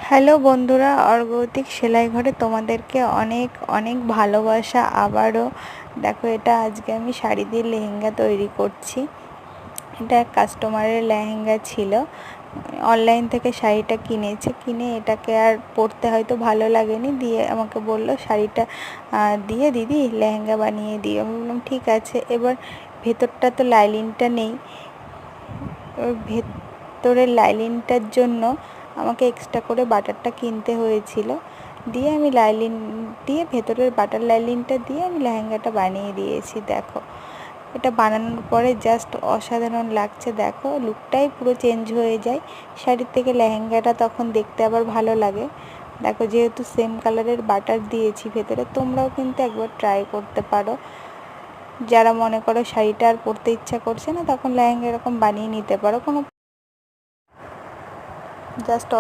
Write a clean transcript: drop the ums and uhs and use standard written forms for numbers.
Hello বন্ধুরা, অর্গতিক সেলাই ঘরে তোমাদেরকে অনেক অনেক ভালোবাসা। আবারও দেখো, এটা আজকে আমি শাড়ি দিয়ে লেহেঙ্গা তৈরি করছি। এটা এক কাস্টমারের লেহেঙ্গা ছিল। অনলাইন থেকে শাড়িটা কিনে এটাকে আর পরতে হয়তো ভালো লাগেনি, দিয়ে আমাকে বলল শাড়িটা দিয়ে দিদি লেহেঙ্গা বানিয়ে দিই। আমি বললাম ঠিক আছে। এবার ভেতরটা তো লাইলিনটা নেই, ভেতরের লাইলিনটার জন্য আমাকে এক্সট্রা করে বাটারটা কিনতে হয়েছিল। দিয়ে আমি লাইলিন দিয়ে ভেতরের বাটার লাইলিনটা দিয়ে আমি লেহেঙ্গাটা বানিয়ে দিয়েছি। দেখো, এটা বানানোর পরে জাস্ট অসাধারণ লাগছে। দেখো, লুকটাই পুরো চেঞ্জ হয়ে যায় শাড়ির থেকে। লেহেঙ্গাটা তখন দেখতে আবার ভালো লাগে। দেখো, যেহেতু সেম কালারের বাটার দিয়েছি ভেতরে, তোমরাও কিন্তু একবার ট্রাই করতে পারো। যারা মনে করো শাড়িটা আর পরতে ইচ্ছা করছে না, তখন লেহেঙ্গা এরকম বানিয়ে নিতে পারো। কোনো জাস্ট